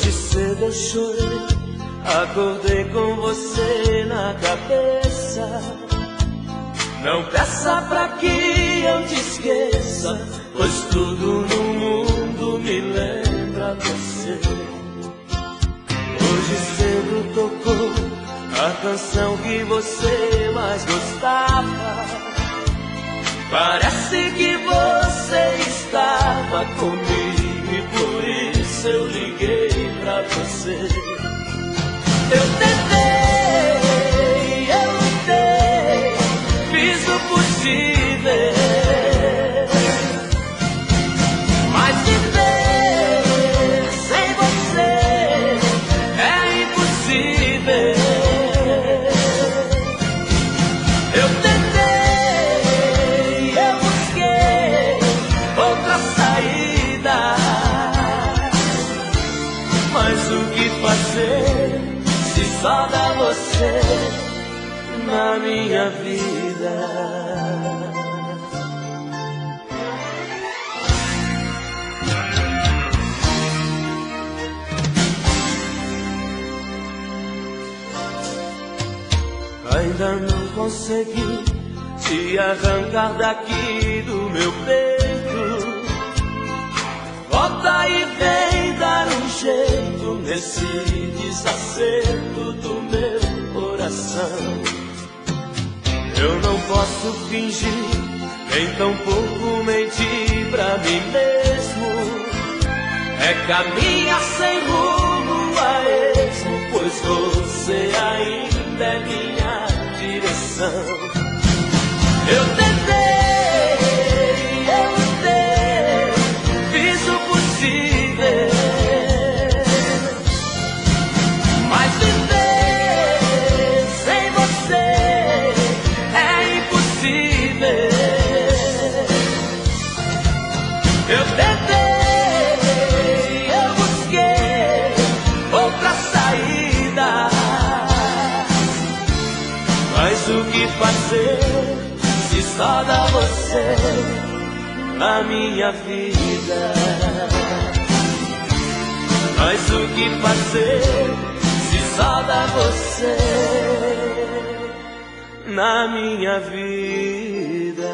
Hoje cedo eu chorei, acordei com você na cabeça. Não peça pra que eu te esqueça, pois tudo no mundo me lembra você. Hoje cedo tocou a canção que você mais gostava. Parece que você estava comigo e por isso eu liguei pra você. Eu tentei, eu lutei, fiz o possível, mas viver sem você é impossível. Eu tentei, eu busquei outra saída, mas o que fazer se só dá você na minha vida? Ainda não consegui te arrancar daqui do meu peito. Volta e vem dar um jeito nesse desacerto do meu coração. Eu não posso fingir, nem tampouco mentir pra mim mesmo. É caminhar sem rumo a esmo, pois você ainda é minha direção. Eu tentei, eu lutei, fiz o possível, mas viver sem você é impossível. Eu tentei, eu busquei outra saída, mas o que fazer se só dá você na minha vida? Mas o que fazer se só dá você na minha vida?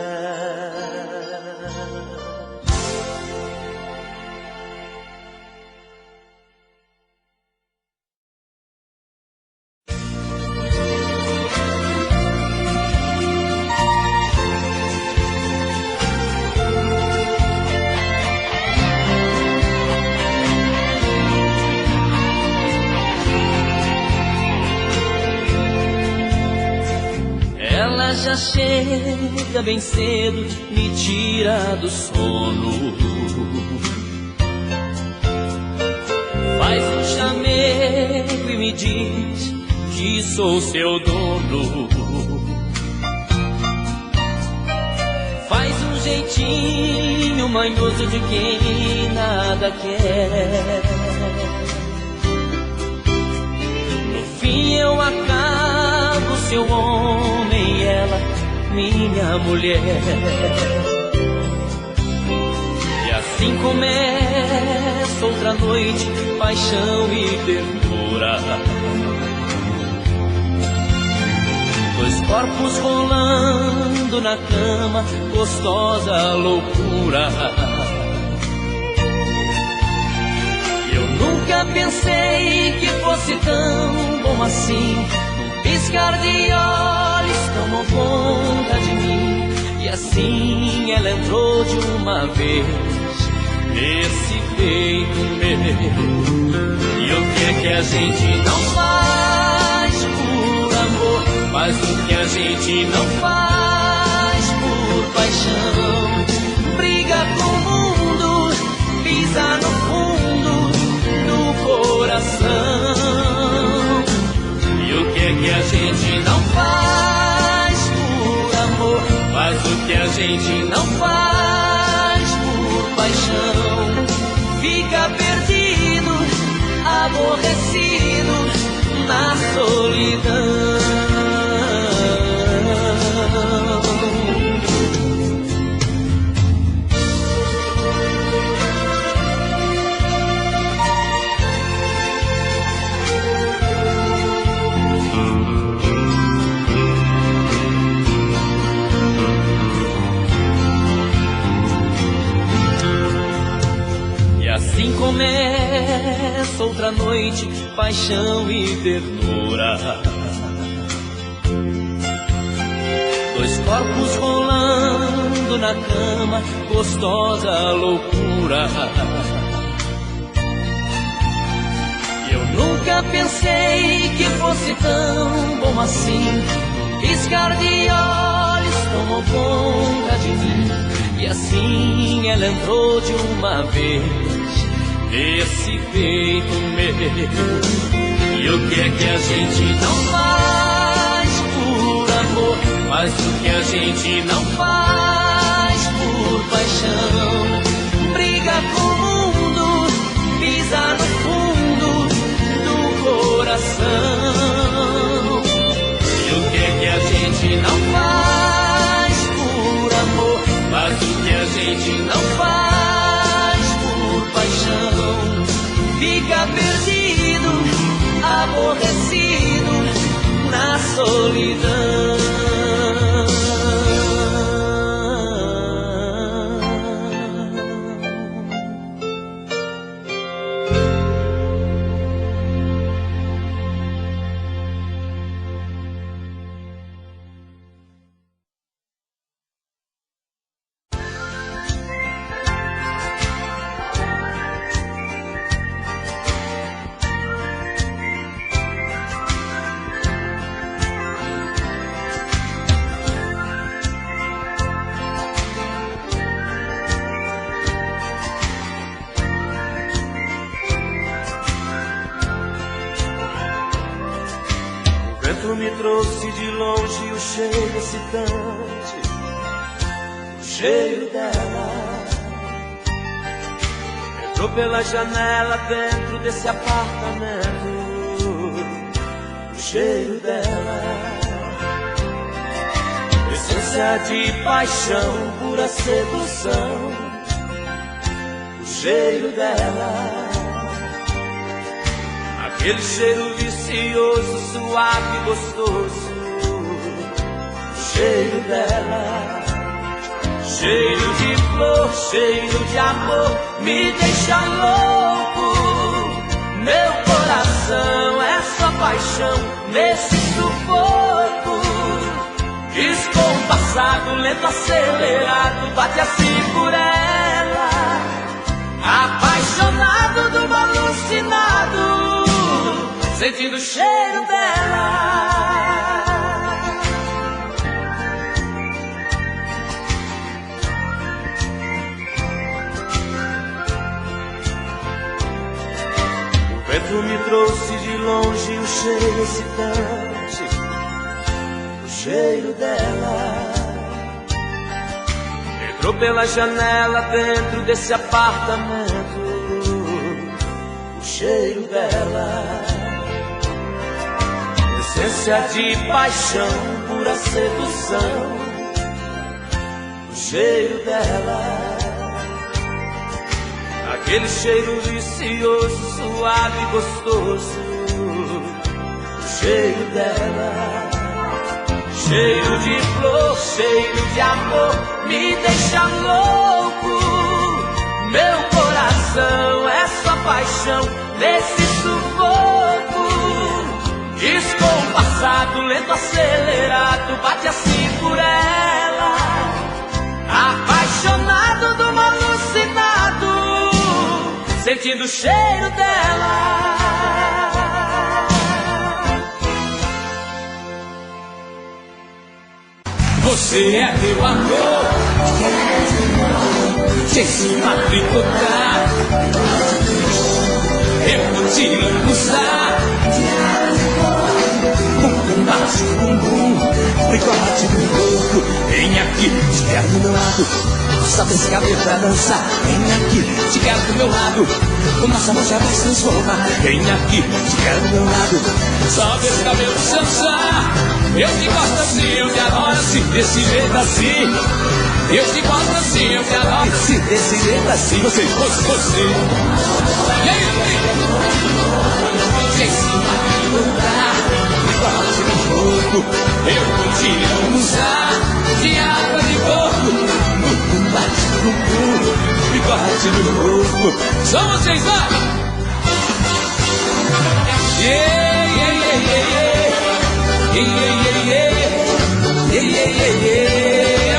Ela já chega bem cedo, me tira do sono, faz um chamego e me diz que sou seu dono. Faz um jeitinho manhoso de quem nada quer. No fim eu acabo seu homem, ela minha mulher. E assim começa outra noite, paixão e ternura. Dois corpos rolando na cama, gostosa loucura. Eu nunca pensei que fosse tão bom assim. Piscar de olhos tomou conta de mim, e assim ela entrou de uma vez nesse peito meu. E o que a gente não faz por amor, mas o que a gente não faz por paixão. Briga com o mundo, pisa no fundo do coração. Que a gente não faz por amor, mas o que a gente não faz por paixão. Fica perdido, aborrecido na solidão. Começa outra noite, paixão e ternura. Dois corpos rolando na cama, gostosa loucura. Eu nunca pensei que fosse tão bom assim. Piscar de olhos tomou conta de mim. E assim ela entrou de uma vez nesse peito meu. E o que é que a gente não faz por amor? Mas o que a gente não faz por paixão? Briga com o mundo, pisa no fundo do coração. E o que é que a gente não faz por amor? Mas o que a gente não faz por paixão? Fica perdido, aborrecido na solidão. Me trouxe de longe o cheiro excitante, o cheiro dela. Entrou pela janela dentro desse apartamento, o cheiro dela. Essência de paixão, pura sedução, o cheiro dela. Aquele cheiro vicioso, suave e gostoso, o cheiro dela. Cheiro de flor, cheiro de amor, me deixa louco. Meu coração é só paixão nesse sufoco. Descompassado, lento, acelerado, bate assim por ela. Apaixonado do alucinado, sentindo o cheiro dela. O vento me trouxe de longe o cheiro excitante, o cheiro dela. Entrou pela janela dentro desse apartamento, o cheiro dela. Essência de paixão, pura sedução, o cheiro dela. Aquele cheiro vicioso, suave e gostoso, o cheiro dela. Cheiro de flor, cheiro de amor, me deixa louco. Meu coração é só paixão nesse sufoco. Descompassado, lento, acelerado, bate assim por ela. Apaixonado do alucinado, sentindo o cheiro dela. Você é meu amor, sem se matricular, eu vou te usar. Bate o bumbum, bigode no corpo. Vem aqui, te quero do meu lado. Solta esse cabelo pra dançar. Vem aqui, te quero do meu lado. O nosso amor já vai se transformar. Vem aqui, te quero do meu lado. Solta esse cabelo pra dançar. Eu te gosto assim, eu te adoro assim, desse jeito assim. Eu te gosto assim, eu te adoro assim, desse jeito assim. Você. E aí? Sem se matricular, bigode no corpo. Eu vou te usar de água de coco. Bate no bumbum, bigode no corpo. Só vocês, vai!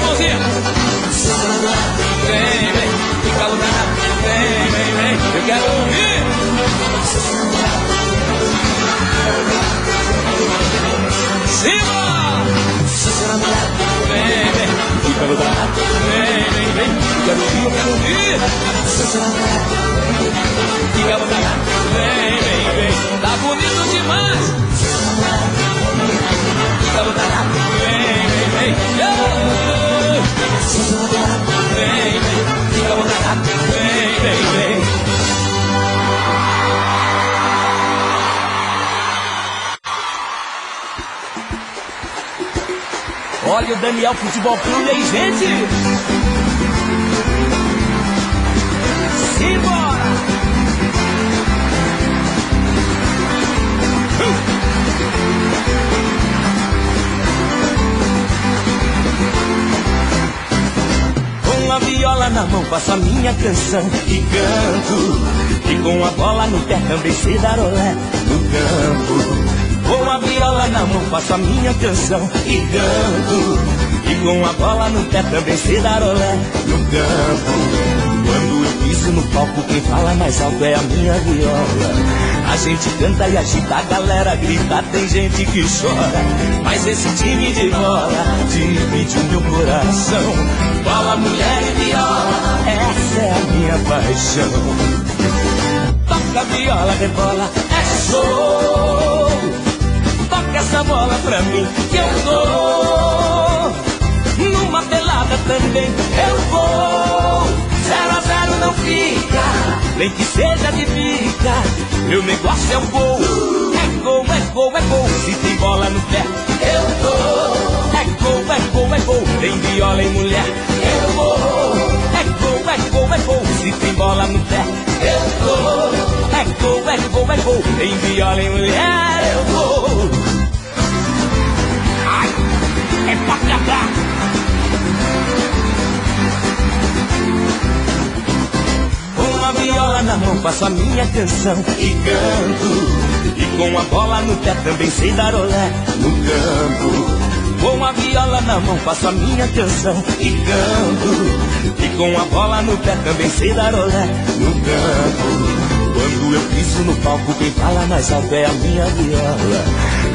Mãozinha. Vem, vem, fica lutando. Vem, vem, vem, eu quero ouvir. Cima! Vem, vem, fica lutando. Vem, vem, vem, eu quero ouvir. Fica lutando. Vem, vem, vem, tá bonito demais. Fica lutando. Vem, vem, vem. Vem, vem, fica lutando. Vem, vem, vem. Olha o Daniel Futebol Clube aí, gente. Simbora! Com a viola na mão faço a minha canção e canto. E com a bola no pé também sei dar olé no campo. Com a viola na mão faço a minha canção e canto. E com a bola no pé também sei dar olé no campo. Quando eu piso no palco quem fala mais alto é a minha viola. A gente canta e agita, a galera grita, tem gente que chora. Mas esse time de bola divide o meu coração. Bola, mulher e viola, essa é a minha paixão. Toca a viola, rebola, é show. Toca essa bola pra mim que eu dou. Numa pelada também eu vou. 0-0 não fica, nem que seja de bica. Meu negócio é o gol. É gol, é gol, é gol. Se tem bola no pé, eu dou. É gol, é gol, é gol. Tem viola e mulher, eu vou. É gol, é gol, é gol. Se tem bola no pé, eu dou. É gol, é gol, é gol. Tem viola e mulher, eu vou. Ai, é pra acabar. Com a viola na mão faço a minha canção e canto. E com a bola no pé também sei dar olé no campo. Com a viola na mão faço a minha canção e canto. E com a bola no pé também sei dar olé no campo. Quando eu piso no palco quem fala mais alto é a minha viola.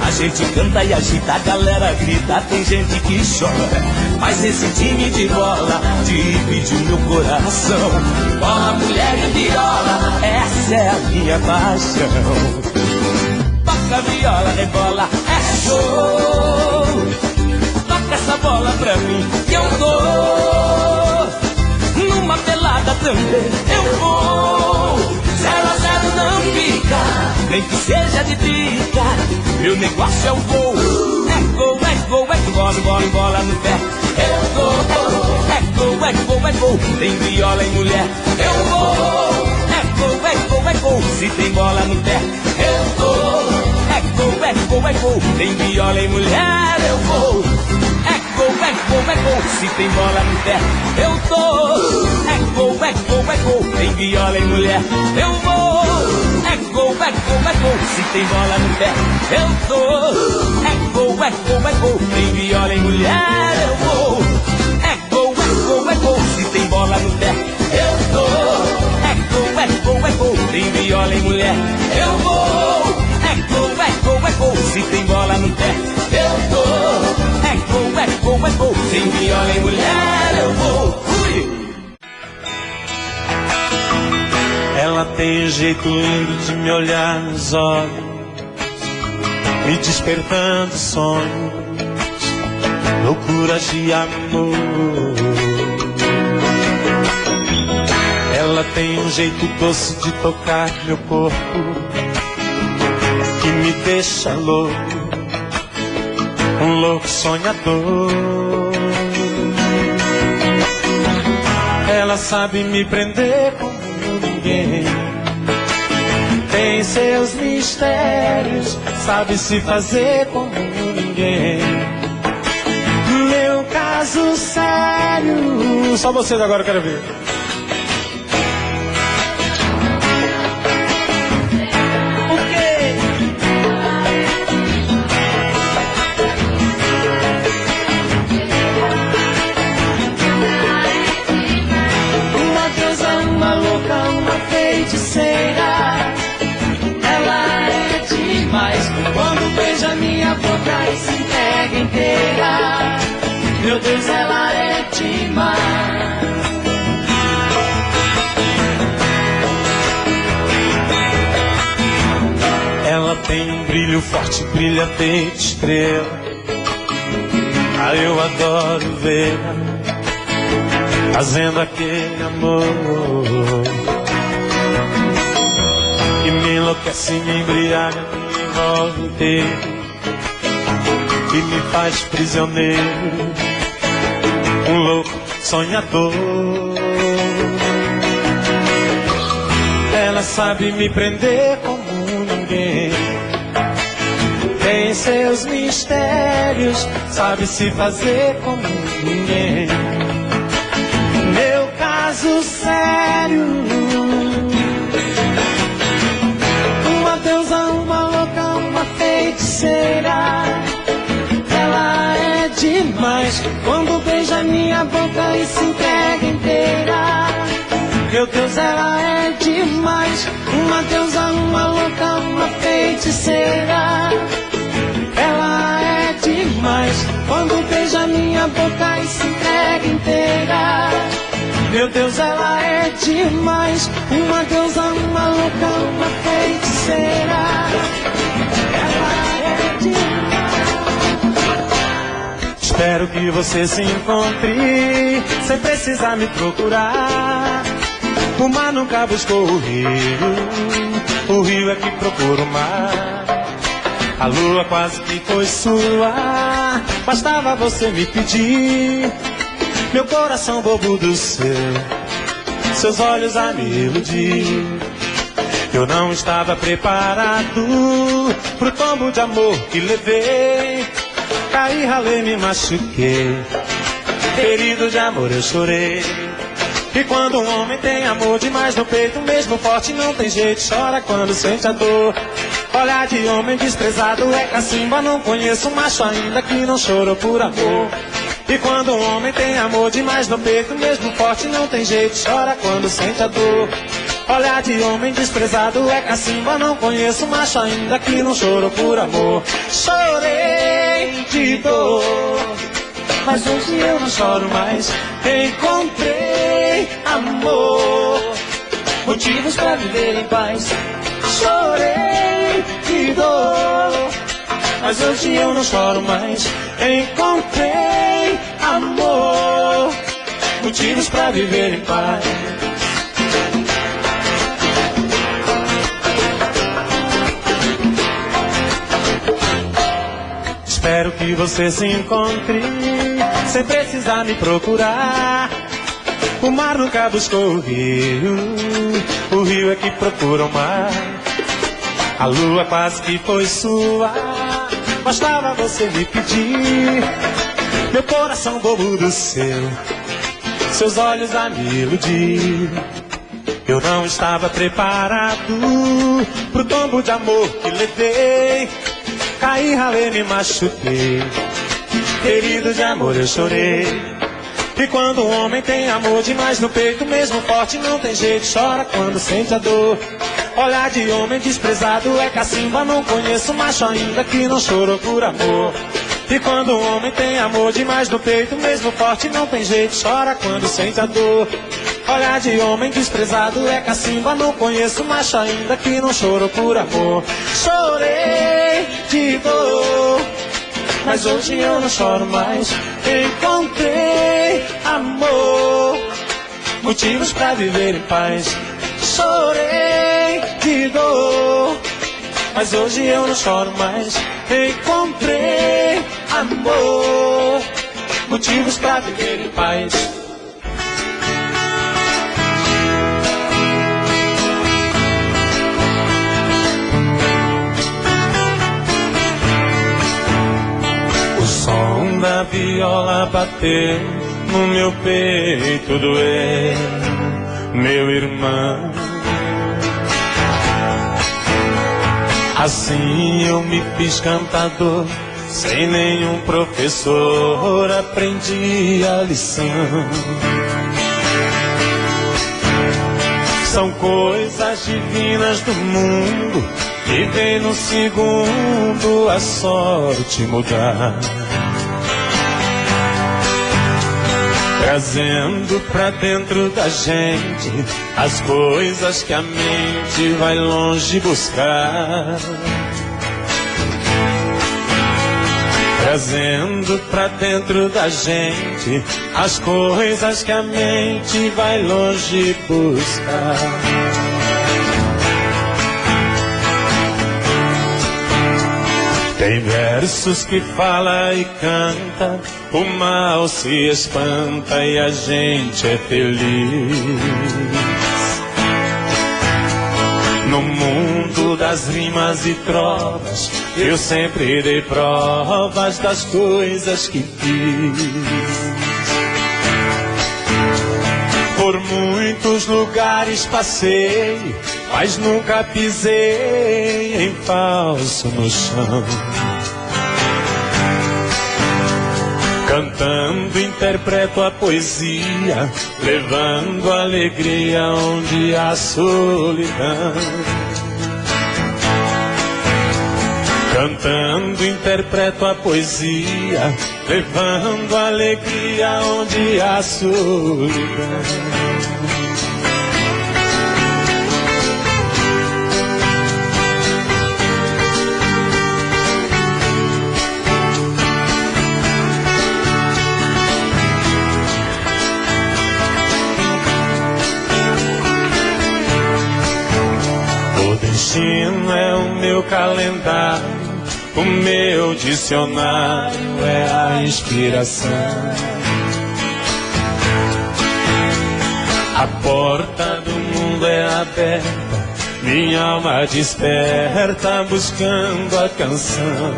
A gente canta e agita, a galera grita, tem gente que chora. Mas esse time de bola divide o meu coração. Bola, mulher e viola, essa é a minha paixão. Toca a viola, rebola, é show. Toca essa bola pra mim que eu dou. Numa pelada também eu vou. 0-0 não fica, nem que seja de pica. Meu negócio é o gol. É gol, é gol, é gol. Bola, bola, bola no pé, eu dou. É gol, é gol, é gol. Tem viola e mulher, eu vou. É gol, é gol, é gol. Se tem bola no pé, eu dou. É gol, é gol, é gol. Tem viola e mulher, eu vou. É gol, é gol, é gol. Se tem bola no pé, eu dou. É gol, é gol, é gol. Tem viola e mulher, eu vou. É gol, é gol, é gol. Se tem bola no pé, eu dou. É gol, é gol, é gol. Tem viola e mulher, eu vou. É gol, é gol, é gol. Se tem bola no pé, eu dou. É gol, é gol, é gol. Tem viola e mulher, eu vou. É gol, é gol, é gol. Se tem bola no pé, eu dou. É gol, é gol, é gol. Tem viola e mulher, eu vou. Fui! Ela tem um jeito lindo de me olhar nos olhos, me despertando sonhos, loucuras de amor. Ela tem um jeito doce de tocar meu corpo, que me deixa louco, um louco sonhador. Ela sabe me prender como ninguém, tem seus mistérios, sabe se fazer como ninguém. Meu caso sério, só vocês agora eu quero ver. beija minha boca e se entrega inteira, meu Deus, ela é demais. Ela tem um brilho forte, brilha feito estrela. Ah, eu adoro vê-la fazendo aquele amor que me enlouquece, me embriaga, me envolve inteiro e me faz prisioneiro, um louco sonhador. Ela sabe me prender como ninguém, tem seus mistérios, sabe se fazer como ninguém. Meu caso sério, uma deusa, uma louca, uma feiticeira. Ela é demais quando beija minha boca e se entrega inteira. Meu Deus, ela é demais, uma deusa, uma louca, uma feiticeira. Ela é demais quando beija minha boca e se entrega inteira. Meu Deus, ela é demais, uma deusa, uma louca, uma feiticeira. Ela é demais. Espero que você se encontre sem precisar me procurar. O mar nunca buscou o rio é que procura o mar. A lua quase que foi sua, bastava você me pedir. Meu coração bobo do céu, seus olhos a me iludir. Eu não estava preparado pro tombo de amor que levei. Caí, ralei, me machuquei, ferido de amor eu chorei. E quando um homem tem amor demais no peito, mesmo forte não tem jeito, chora quando sente a dor. Olhar de homem desprezado é cacimba, não conheço um macho ainda que não chorou por amor. E quando um homem tem amor demais no peito, mesmo forte não tem jeito, chora quando sente a dor. Olhar de homem desprezado é cacimba, não conheço um macho ainda que não chorou por amor. Chorei de dor, mas hoje eu não choro mais. Encontrei amor, motivos pra viver em paz. Chorei de dor, mas hoje eu não choro mais. Encontrei amor, motivos pra viver em paz. Espero que você se encontre sem precisar me procurar. O mar nunca buscou o rio é que procura o mar. A lua quase que foi sua, bastava você me pedir. Meu coração bobo do céu, seus olhos a me iludir. Eu não estava preparado pro tombo de amor que levei. Caí, ralei, me machuquei, ferido de amor eu chorei. E quando um homem tem amor demais no peito, mesmo forte não tem jeito, chora quando sente a dor. Olhar de homem desprezado é cacimba, não conheço macho ainda que não chorou por amor. E quando um homem tem amor demais no peito, mesmo forte não tem jeito, chora quando sente a dor. Olhar de homem desprezado é cacimba, não conheço macho ainda que não chorou por amor. Chorei de dor, mas hoje eu não choro mais. Encontrei amor, motivos pra viver em paz. Chorei de dor, mas hoje eu não choro mais. Encontrei amor, motivos pra viver em paz. O som da viola bateu no meu peito, doeu, meu irmão. Assim eu me fiz cantador, sem nenhum professor aprendi a lição. São coisas divinas do mundo e vem no segundo a sorte mudar, trazendo pra dentro da gente as coisas que a mente vai longe buscar, trazendo pra dentro da gente as coisas que a mente vai longe buscar. Tem versos que fala e canta, o mal se espanta e a gente é feliz. No mundo das rimas e trovas, eu sempre dei provas das coisas que fiz. Por muitos lugares passei, mas nunca pisei em falso no chão. Cantando interpreto a poesia, levando alegria onde há solidão. Cantando interpreto a poesia, levando alegria onde há solidão. O destino é o meu calendário, o meu dicionário é a inspiração. A porta do mundo é aberta, minha alma desperta buscando a canção.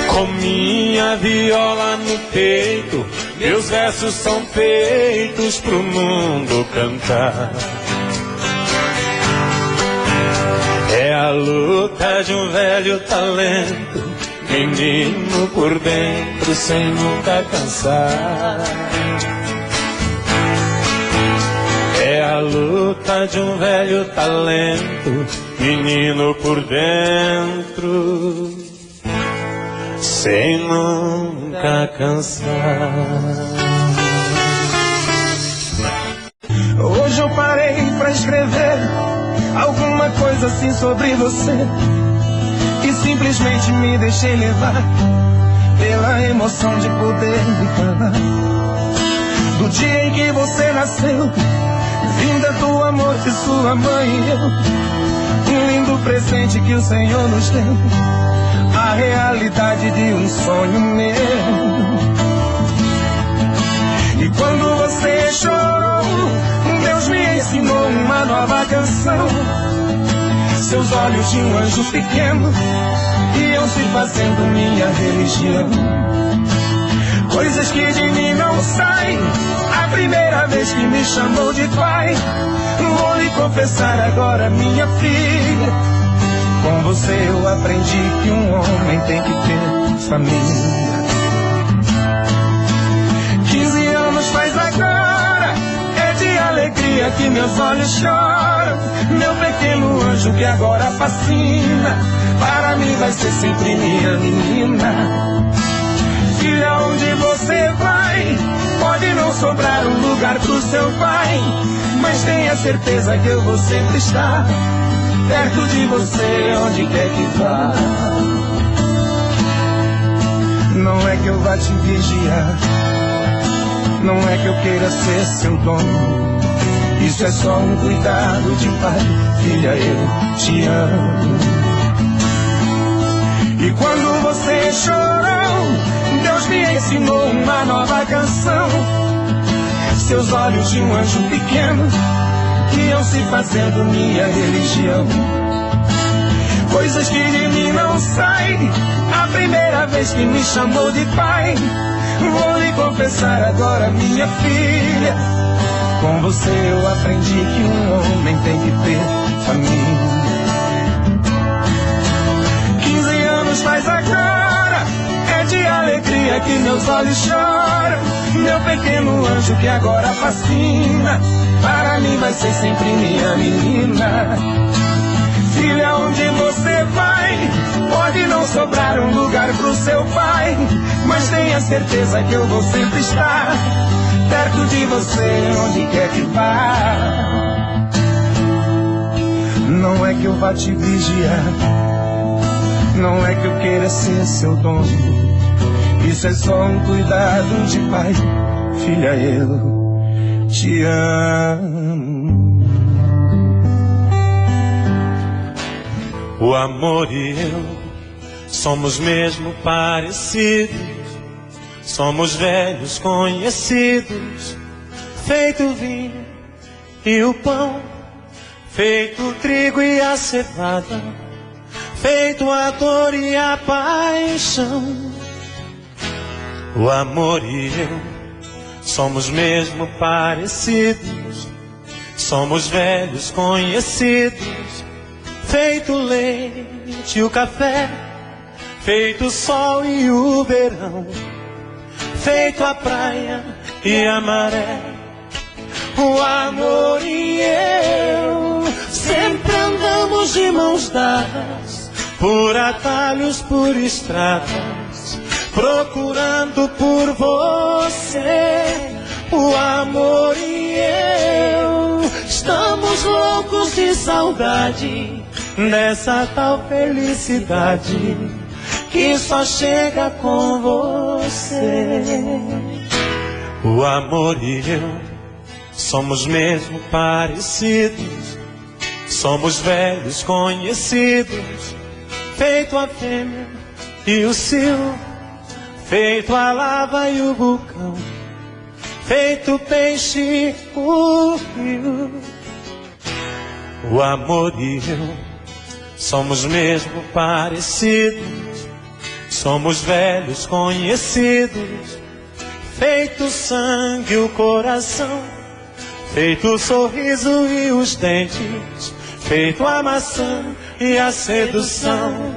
Com minha viola no peito, meus versos são feitos pro mundo cantar. É a luta de um velho talento, menino por dentro sem nunca cansar. É a luta de um velho talento, menino por dentro sem nunca cansar. Hoje eu parei pra escrever alguma coisa assim sobre você, e simplesmente me deixei levar pela emoção de poder me falar do dia em que você nasceu, vinda do amor de sua mãe e eu, um lindo presente que o Senhor nos deu, a realidade de um sonho meu. E quando você chorou, Deus me ensinou uma nova canção. Seus olhos de um anjo pequeno iam se fazendo minha religião. Coisas que de mim não saem, a primeira vez que me chamou de pai. Vou lhe confessar agora, minha filha, com você eu aprendi que um homem tem que ter família. 15 anos faz agora, é de alegria que meus olhos choram. Meu pequeno anjo que agora fascina, para mim vai ser sempre minha menina. Filha, onde você vai, pode não sobrar um lugar pro seu pai, mas tenha certeza que eu vou sempre estar perto de você, onde quer que vá. Não é que eu vá te vigiar, não é que eu queira ser seu dono, isso é só um cuidado de pai. Filha, eu te amo. E quando você chorou, Deus me ensinou uma nova canção. Seus olhos de um anjo pequeno iam se fazendo minha religião. Coisas que de mim não saem, a primeira vez que me chamou de pai. Vou lhe confessar agora, minha filha, com você eu aprendi que um homem tem que ter família. 15 anos faz agora, é de alegria que meus olhos choram. Meu pequeno anjo que agora fascina, para mim vai ser sempre minha menina. Filha, onde você vai, pode não sobrar um lugar pro seu pai, mas tenha certeza que eu vou sempre estar perto de você, onde quer que vá. Não é que eu vá te vigiar, não é que eu queira ser seu dono, isso é só um cuidado de pai. Filha, eu te amo. O amor e eu somos mesmo parecidos, somos velhos conhecidos, feito o vinho e o pão, feito o trigo e a cevada, feito a dor e a paixão. O amor e eu somos mesmo parecidos, somos velhos conhecidos, feito o leite e o café, feito o sol e o verão, feito a praia e a maré. O amor e eu sempre andamos de mãos dadas, por atalhos, por estradas, procurando por você. O amor e eu estamos loucos de saudade dessa tal felicidade que só chega com você. O amor e eu somos mesmo parecidos, somos velhos conhecidos, feito a fêmea e o cio, feito a lava e o vulcão, feito o peixe e o rio. O amor e eu somos mesmo parecidos, somos velhos conhecidos, feito o sangue e o coração, feito o sorriso e os dentes, feito a maçã e a sedução.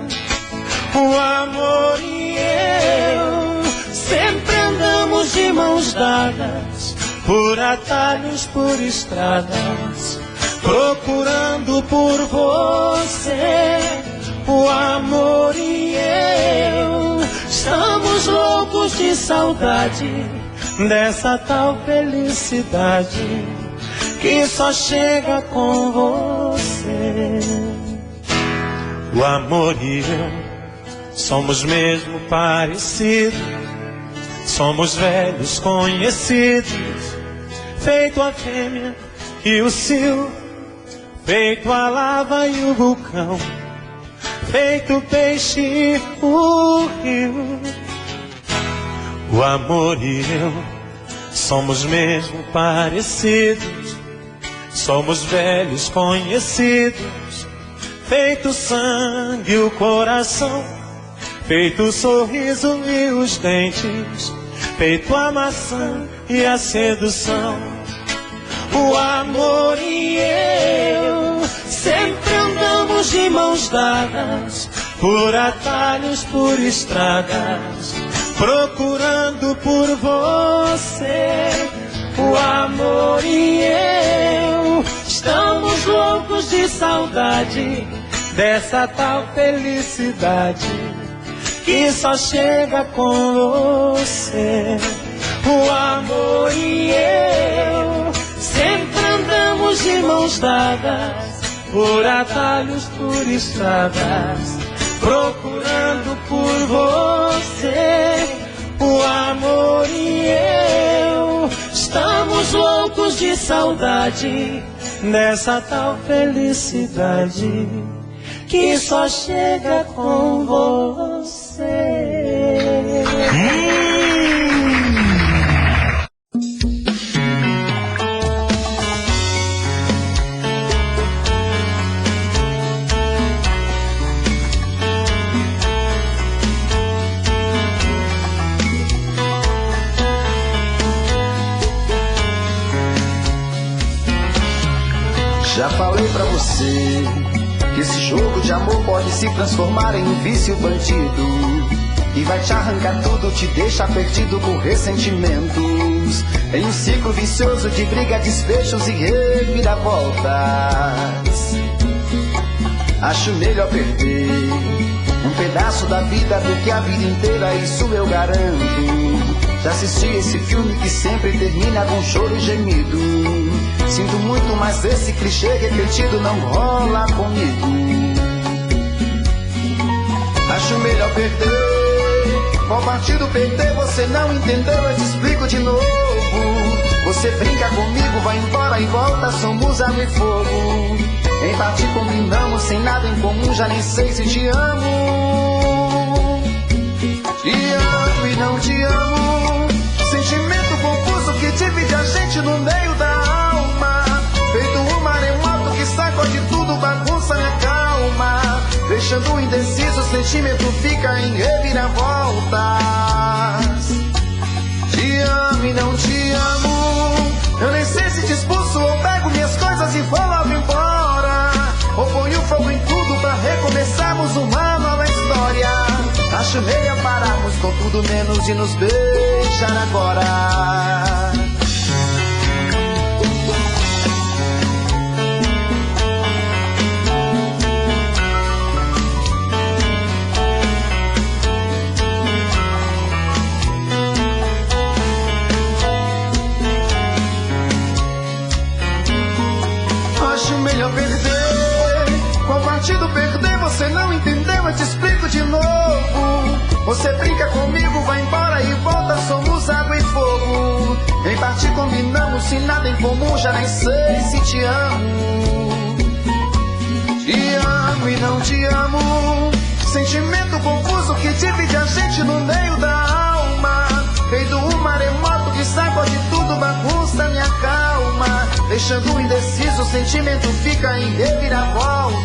O amor e eu sempre andamos de mãos dadas, por atalhos, por estradas, procurando por você. O amor e eu estamos loucos de saudade dessa tal felicidade que só chega com você. O amor e eu somos mesmo parecidos, somos velhos conhecidos, feito a fêmea e o cio, feito a lava e o vulcão, feito o peixe e o rio. O amor e eu somos mesmo parecidos, somos velhos conhecidos, feito o sangue e o coração, feito o sorriso e os dentes, feito a maçã e a sedução. O amor e eu sempre andamos de mãos dadas, por atalhos, por estradas, procurando por você. O amor e eu estamos loucos de saudade dessa tal felicidade que só chega com você. O amor e eu sempre andamos de mãos dadas, por atalhos, por estradas, procurando por você. O amor e eu estamos loucos de saudade dessa tal felicidade que só chega com você. Já falei pra você que esse jogo de amor pode se transformar em um vício bandido e vai te arrancar tudo, te deixar perdido com ressentimento. juntos em um ciclo vicioso de briga, desfechos e reviravoltas. Acho melhor perder um pedaço da vida do que a vida inteira, isso eu garanto. Já assisti esse filme que sempre termina com choro e gemido. Sinto muito, mas esse clichê repetido não rola comigo. Acho melhor perder. Qual partido perder? Você não entendeu, eu te explico de novo. Você brinca comigo, vai embora e volta, somos água e fogo. Em parte combinamos, sem nada em comum, já nem sei se te amo. Te amo e não te amo. Sentimento confuso que divide a gente no meio da alma. Feito um maremoto que sacode tudo, bagunça minha calma. Deixando indeciso, o sentimento fica em reviravoltas. Te amo e não te amo. Eu nem sei se te expulso ou pego minhas coisas e vou logo embora. Ou ponho fogo em tudo pra recomeçarmos uma nova história. Acho melhor pararmos com tudo menos de nos beijar agora. Melhor perder. Qual partido perder? Você não entendeu, eu te explico de novo. Você brinca comigo, vai embora e volta, somos água e fogo. Em parte combinamos, sem nada em comum, já nem sei se te amo. Te amo e não te amo. Sentimento confuso que divide a gente no meio da alma. Feito um maremoto que sacode tudo, bagunça minha calma. Deixando indeciso, o sentimento fica em reviravoltas.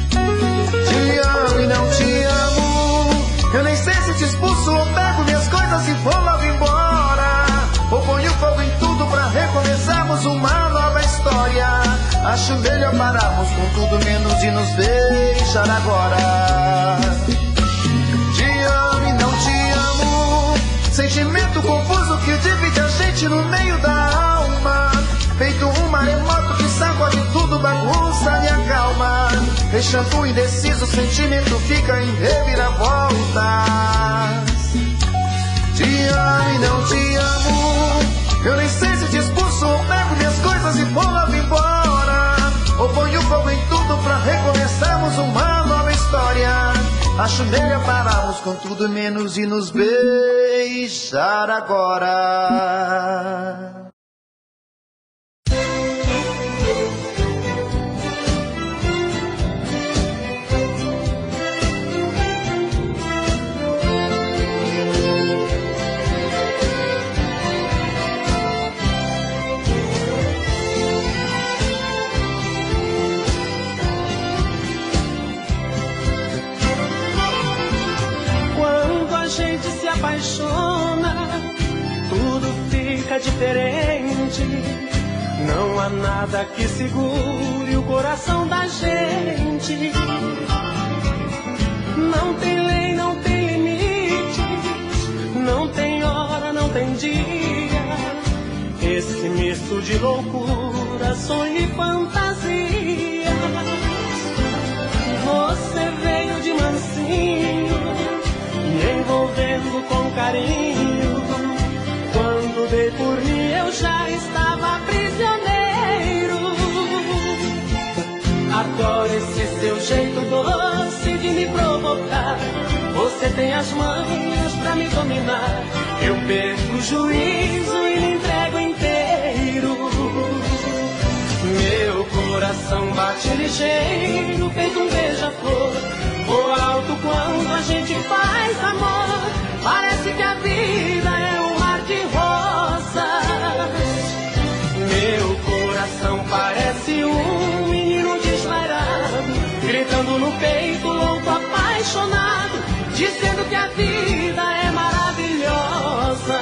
Te amo e não te amo. Eu nem sei se te expulso ou pego minhas coisas e vou logo embora. Ou ponho fogo em tudo pra recomeçarmos uma nova história. Acho melhor pararmos com tudo menos de nos beijar agora. Te amo e não te amo. Sentimento confuso que divide a gente no meio da alma. Feito um maremoto que sacode tudo, bagunça minha calma. Deixando indeciso, o sentimento fica em reviravoltas. Te amo e não te amo. Eu nem sei se te expulso ou pego minhas coisas e vou logo embora. Ou ponho fogo em tudo pra recomeçarmos uma nova história. Acho melhor pararmos com tudo menos de nos beijar agora. Apaixona, tudo fica diferente. Não há nada que segure o coração da gente. Não tem lei, não tem limites, não tem hora, não tem dia. Esse misto de loucura, sonho e fantasia. Você veio de mansinho, me envolvendo com carinho. Quando dei por mim eu já estava prisioneiro. Adoro esse seu jeito doce de me provocar. Você tem as manhas pra me dominar. Eu perco o juízo e me entrego inteiro. Meu coração bate ligeiro, feito um beija-flor. Voa alto quando a gente faz amor. Parece que a vida é um mar de rosas. Meu coração parece um menino desvairado, gritando no peito, louco, apaixonado, dizendo que a vida é maravilhosa.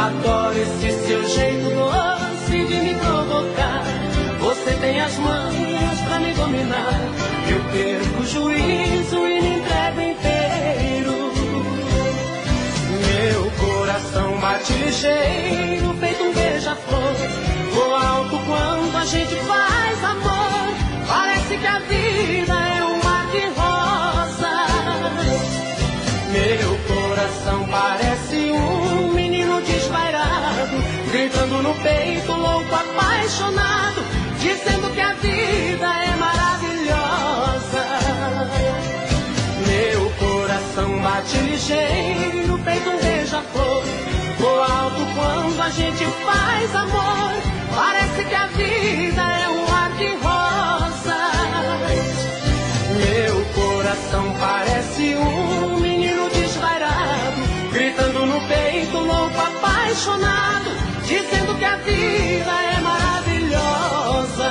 Adoro esse seu jeito doce de me provocar. Você tem as mãos pra me dominar. Eu perco o juízo e me entrego inteiro. Meu coração bate ligeiro, feito um beija-flor. Vou alto quando a gente faz amor. Parece que a vida é um mar de rosas. Meu coração parece um menino desvairado, gritando no peito, louco, apaixonado, dizendo que a vida é maravilhosa. Meu coração bate ligeiro, feito um beija-flor. Vou alto quando a gente faz amor. Parece que a vida é um mar de rosas. Meu coração parece um menino desvairado, gritando no peito, louco, apaixonado, dizendo que a vida é maravilhosa.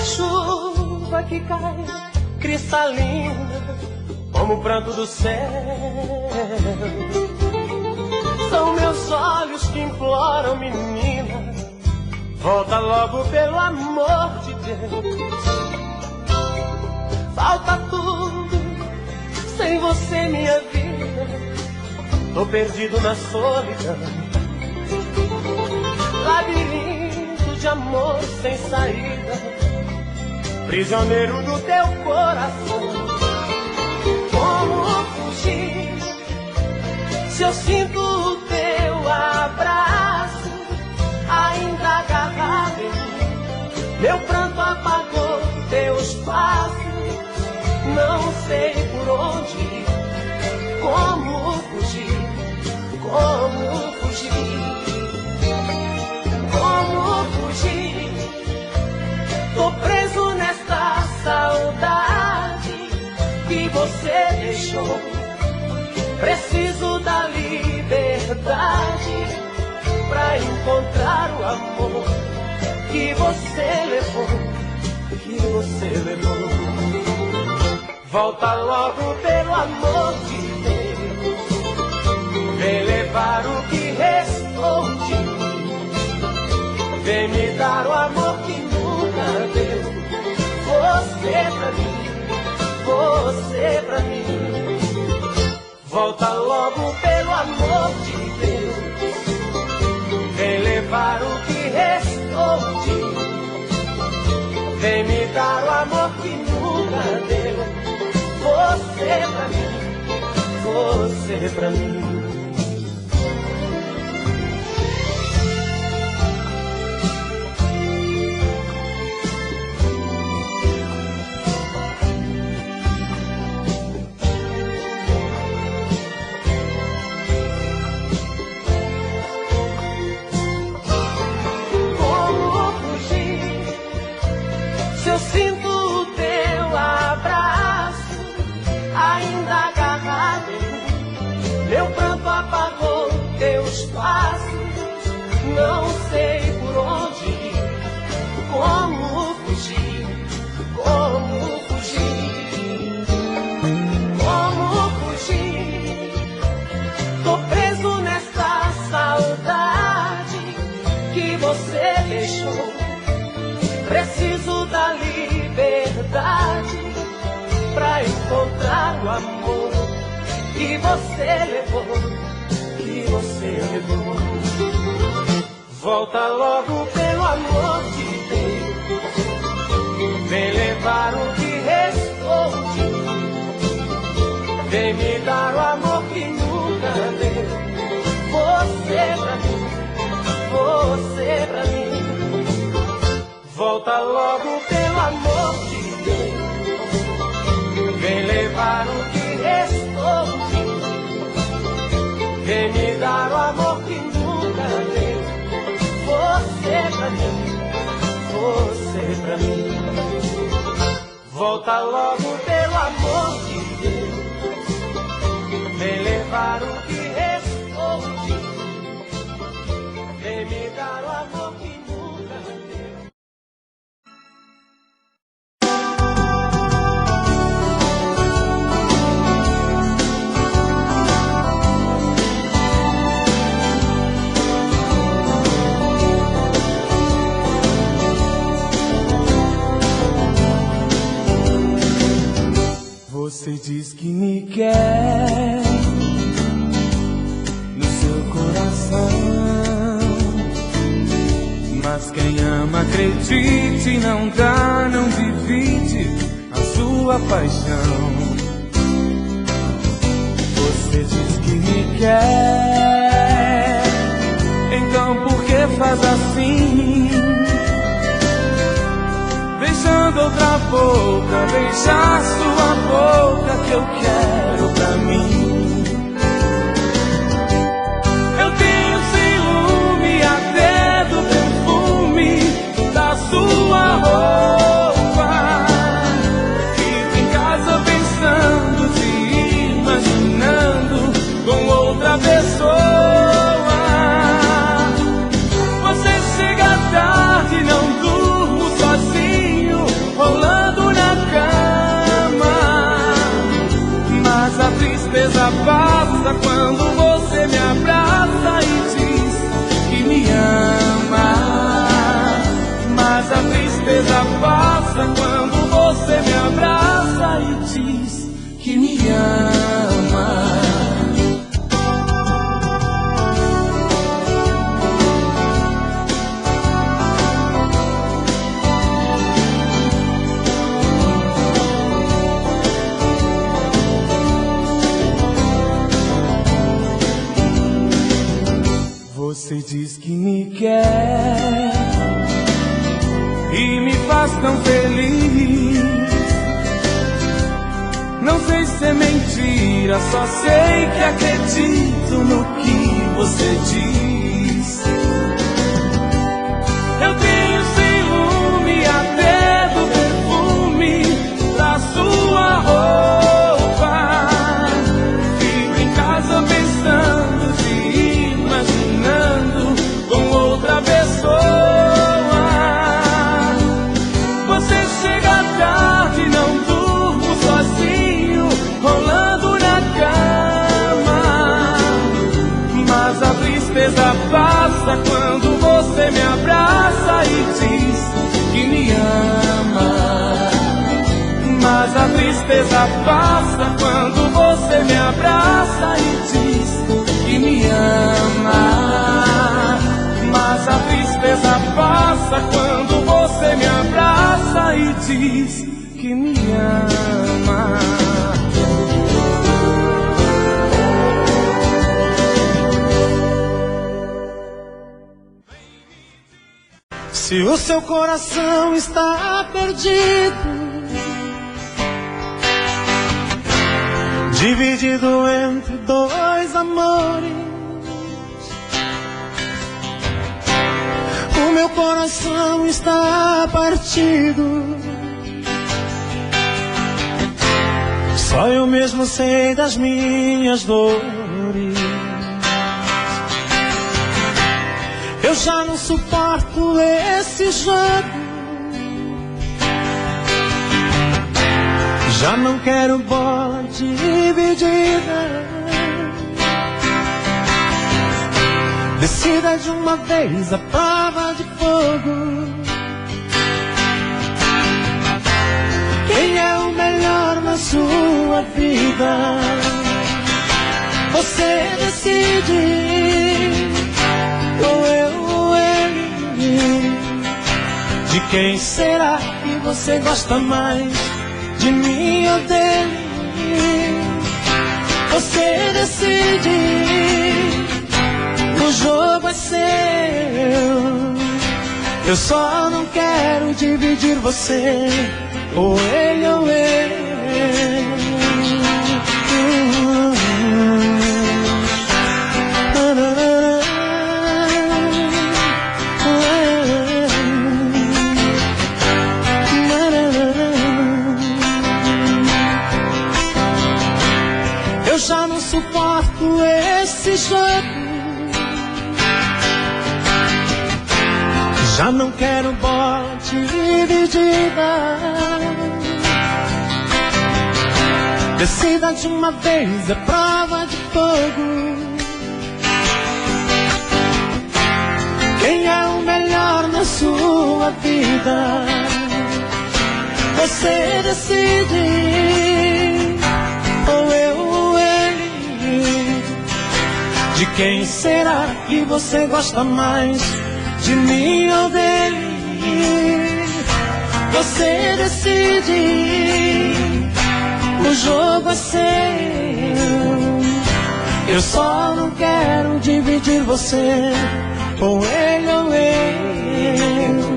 Chuva que cai cristalina como o pranto do céu. São meus olhos que imploram, menina, volta logo pelo amor de Deus. Falta tudo sem você, minha vida. Tô perdido na solidão, labirinto de amor sem saída, prisioneiro do teu coração. Como fugir se eu sinto o teu abraço ainda agarrado em mim? Meu pranto apagou teus passos, não sei por onde ir. Como fugir? Como fugir? Como fugir? Tô preso nesta saudade que você deixou. Preciso da liberdade pra encontrar o amor que você levou, que você levou. Volta logo pelo amor de Deus, vem levar o que restou de mim, vem me dar o amor que nunca deu. Você pra mim, você pra mim. Volta logo pelo amor de Deus, vem levar o que restou de mim, vem me dar o amor que nunca deu. Você pra mim, você pra mim. Eu sinto o teu abraço ainda agarrado em mim. Meu pranto apagou teus passos, não sei por onde ir. Como fugir? Como fugir? Como fugir? Tô preso nessa saudade que você deixou. Preciso da liberdade pra encontrar o amor que você levou, que você levou. Volta logo pelo amor de Deus, vem levar o que restou de mim, vem me dar o amor que nunca deu. Você pra mim, você pra mim. Volta logo pelo amor de Deus, vem levar o que restou de mim, vem me dar o amor que necessária, você pra mim. Volta logo, pelo amor de Deus, vem levar o que restou de mim, vem me dar o amor que nunca deu. Você diz que me quer no seu coração, mas quem ama acredite, não dá, não divide a sua paixão. Você diz que me quer, então por que faz assim? Deixando outra boca beijar sua boca que eu quero pra mim. Eu tenho ciúme até do perfume da sua roupa. Fico em casa pensando, te imaginando com outra pessoa. Você chega tarde, não durmo sozinho, rolando na cama. Mas a tristeza passa quando você me abraça e diz que me ama. Mas a tristeza passa quando você me abraça e diz que me ama. Você diz que me quer e me faz tão feliz. Não sei se é mentira, só sei que acredito no que você diz. Eu tenho ciúme até do perfume da sua roupa. Fico em casa pensando, te imaginando com outra pessoa. Você chega tarde, não durmo sozinho, rolando na cama. Mas a tristeza passa quando você me abraça e diz que me ama. Mas a tristeza passa quando você me abraça e diz que me ama. Mas a tristeza passa quando você me abraça e diz que me ama. Se o seu coração está perdido, dividido entre dois amores, o meu coração está partido. Só eu mesmo sei das minhas dores. Eu já não suporto esse jogo, já não quero bola dividida. Decida de uma vez a prova de fogo. Quem é o melhor na sua vida? Você decide. Ou eu ou ele. De quem será que você gosta mais? De mim ou dele? Você decide. O jogo é seu. Eu só não quero dividir você. Ou ele ou ele. Já não quero bote e medida. Decida de uma vez, é prova de fogo. Quem é o melhor na sua vida? Você decide, ou eu ou ele. De quem será que você gosta mais? De mim ou dele? Você decide, o jogo é seu. Eu só não quero dividir você com ele ou eu.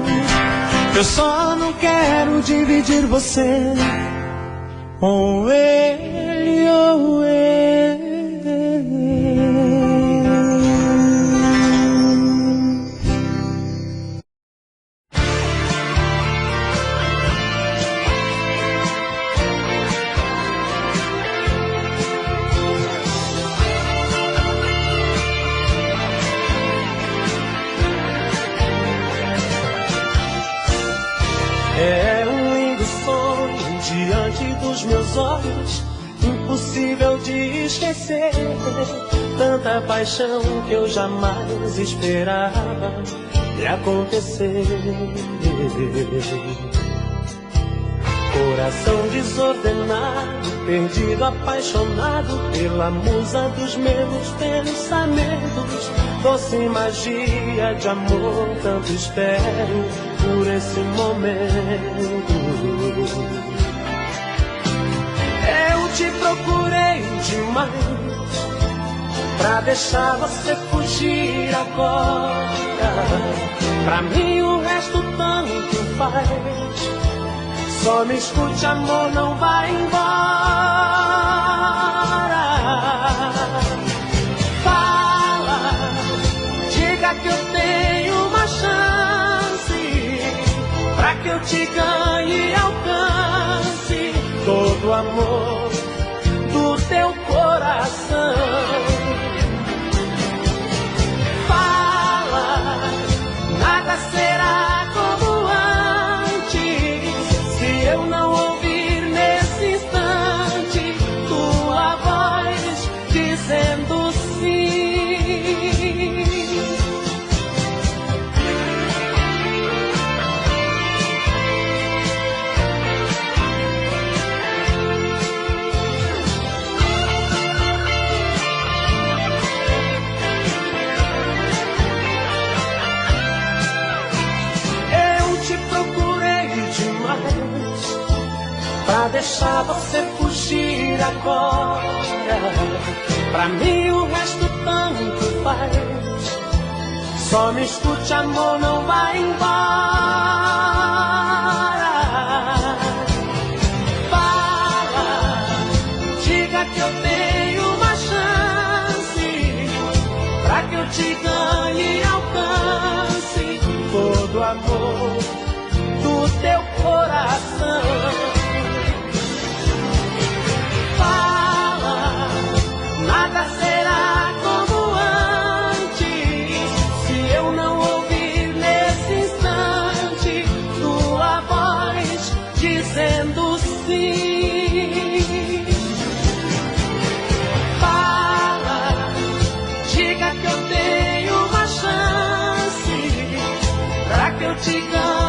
Eu só não quero dividir você com ele ou eu. É um lindo sonho diante dos meus olhos, impossível de esquecer. Tanta paixão que eu jamais esperava de acontecer. Coração desordenado, perdido, apaixonado pela musa dos meus pensamentos. Doce magia de amor, tanto espero por esse momento. Eu te procurei demais pra deixar você fugir agora. Pra mim o resto tanto faz. Só me escute, amor, não vai embora. Fala, diga que eu tenho uma chance, pra que eu te ganhe e alcance todo o amor do teu coração. Fala, nada será como eu não ouvir nesse instante tua voz dizendo sim. Eu te procurei demais pra deixar você fugir agora. Pra mim o resto tanto faz. Só me escute, amor, não vai embora. Fala, diga que eu tenho uma chance, pra que eu te ganhe e alcance todo o amor do teu coração. Nada será como antes, se eu não ouvir nesse instante tua voz dizendo sim. Fala, diga que eu tenho uma chance, pra que eu te ganhe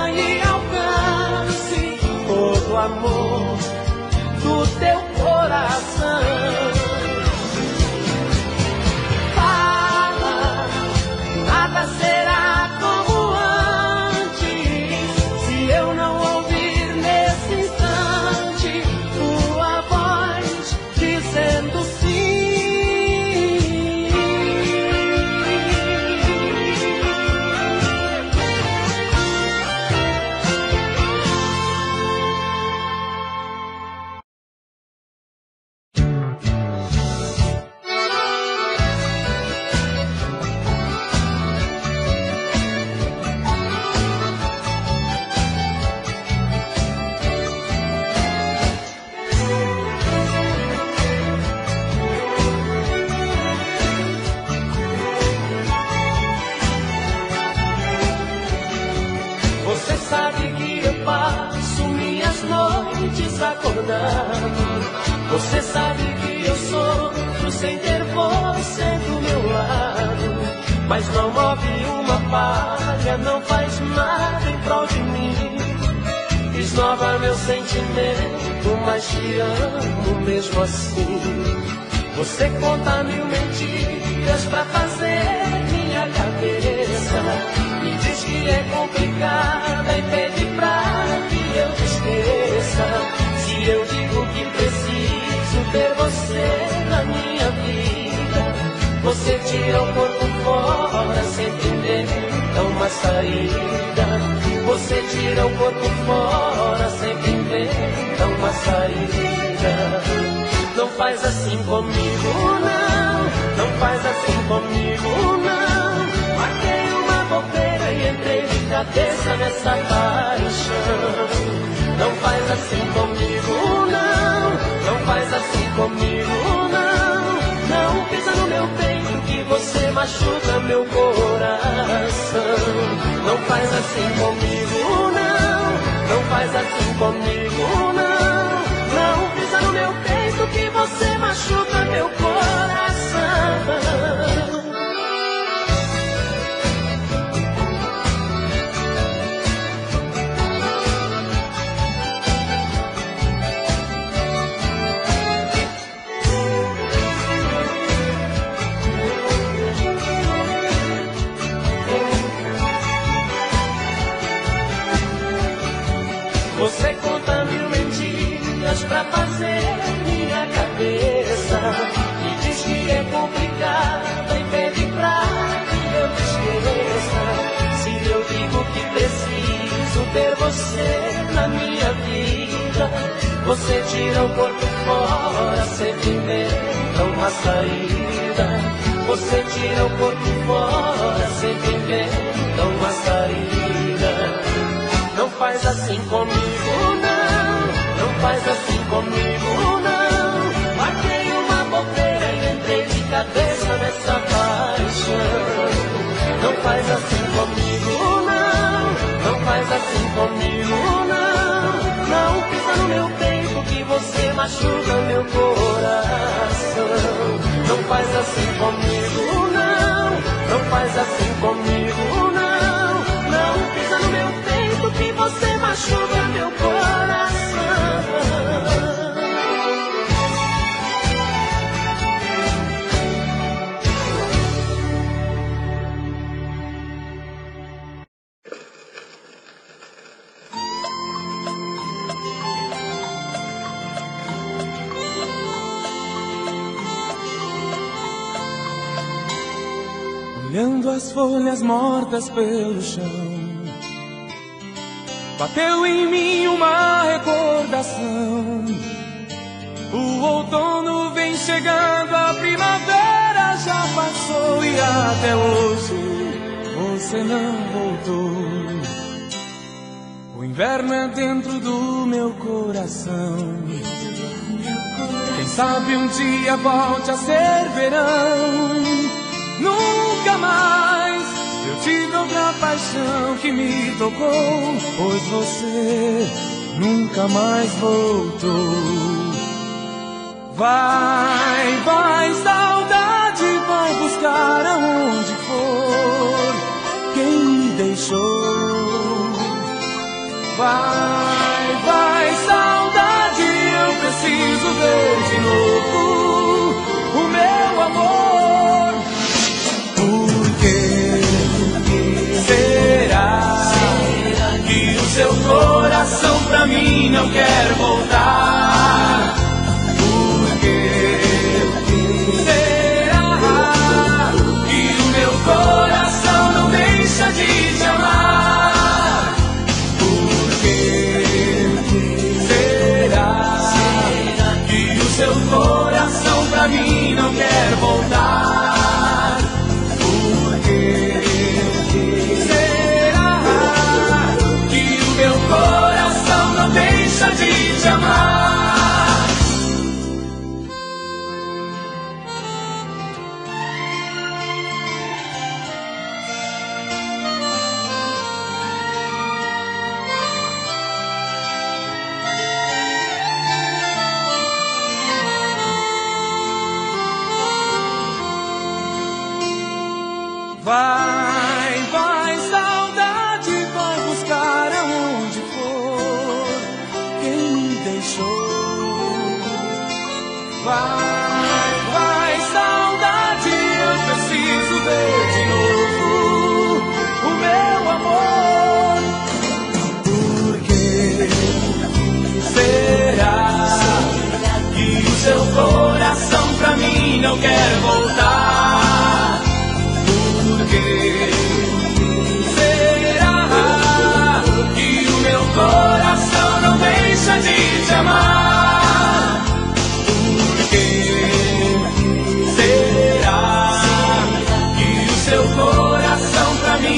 noites acordado. Você sabe que eu sofro sem ter você do meu lado. Mas não move uma palha, não faz nada em prol de mim. Desnova meu sentimento, mas te amo mesmo assim. Você conta 1000 mentiras pra fazer minha cabeça. Me diz que é complicada e pede pra que eu te esqueça. Se eu digo que preciso ter você na minha vida, você tira o corpo fora sem entender, é uma saída. Você tira o corpo fora sem entender, é uma saída. Não faz assim comigo, não. Não faz assim comigo, não. Marquei uma bobeira e entrei de cabeça nessa paixão. Não faz assim comigo, não. Não faz assim comigo, não. Não pisa no meu peito que você machuca meu coração. Não faz assim comigo, não. Não faz assim comigo, não. Não pisa no meu peito que você machuca meu coração. Você conta 1000 mentiras pra fazer minha cabeça. Me diz que é complicada e pede pra que eu te esqueça. Se eu digo que preciso ter você na minha vida, você tira o corpo fora sem inventa uma saída. Você tira o corpo fora sem inventa uma saída. Não faz assim comigo, não. Não faz assim comigo, não. Marquei uma bobeira e entrei de cabeça nessa paixão. Não faz assim comigo, não. Não faz assim comigo, não. Não pisa no meu peito que você machuca meu coração. Não faz assim comigo, não. Não faz assim comigo, não. Não pisa no meu peito que você machuca meu coração. Olhando as folhas mortas pelo chão, bateu em mim uma recordação. O outono vem chegando, a primavera já passou e até hoje você não voltou. O inverno é dentro do meu coração. Quem sabe um dia volte a ser verão. Nunca mais eu tive outra paixão que me tocou, pois você nunca mais voltou. Vai, vai, saudade, vai buscar aonde for quem me deixou. Vai, vai, saudade, eu preciso ver de novo o meu amor. Será que o seu coração pra mim não quer voltar? Por que será que o meu coração não deixa de te amar? Por que será que o seu coração pra mim não quer voltar? Por que coração não deixa de te amar.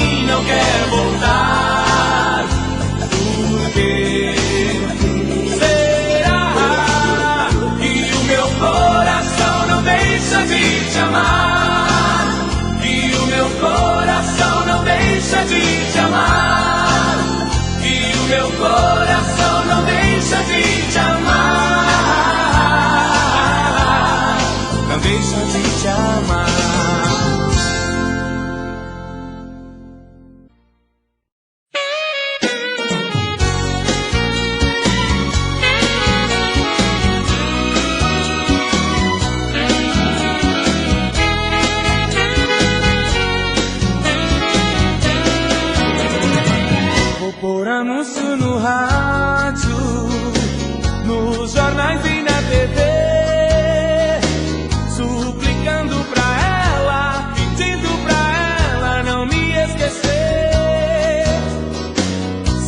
mim não quer voltar. Por quê? Será que o meu coração não deixa de te amar? Que o meu coração não deixa de te amar? Que o meu coração não deixa de te amar? Não deixa de te amar. Por anúncio no rádio, nos jornais e na TV, suplicando pra ela, pedindo pra ela não me esquecer.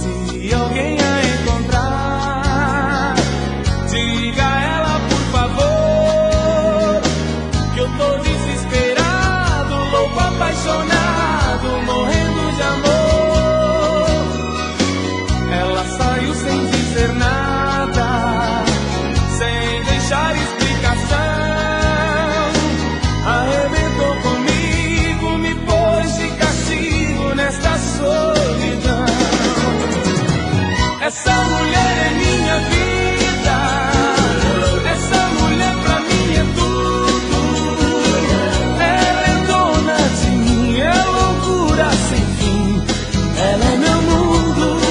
Se alguém a encontrar, diga a ela por favor, que eu tô desesperado, louco, apaixonado, morrendo de amor. Ela saiu sem dizer nada, sem deixar explicação. Arrebentou comigo, me pôs de castigo nesta solidão. Essa mulher é minha vida, essa mulher pra mim é tudo. Ela é dona de mim, é loucura sem fim. Ela é meu mundo.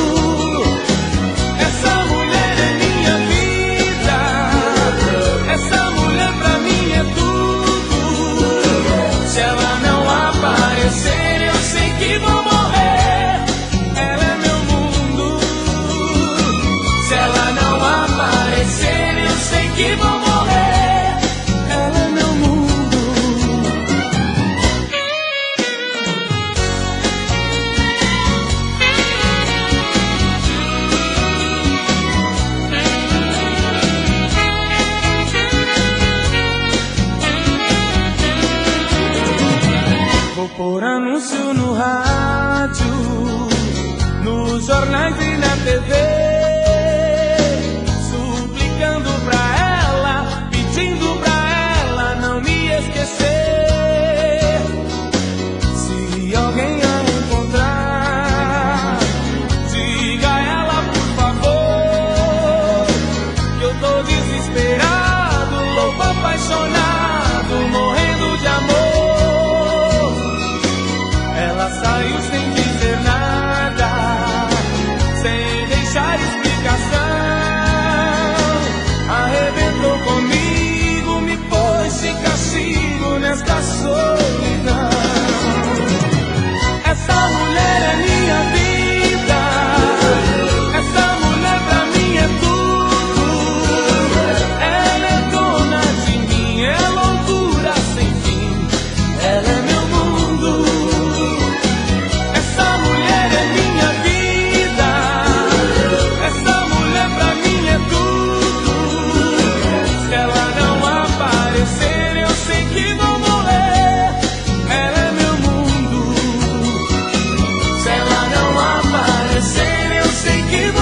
Por anúncio no rádio, nos jornais e na TV, suplicando pra ela, pedindo pra ela não me esquecer. Se alguém a encontrar, diga a ela por favor, que eu tô desesperado, louco, apaixonado, morrendo de amor. Ela saiu sem dizer nada, sem deixar explicação. Arrebentou comigo, me pôs de castigo nesta solidão. Essa mulher é minha vida, essa mulher pra mim é tudo. Ela é dona de mim, é loucura sem fim. Ela é meu mundo. Essa mulher é minha vida, essa mulher pra mim é tudo. Se ela não aparecer, eu sei que vou morrer. Ela é meu mundo. Se ela não aparecer, eu sei que vou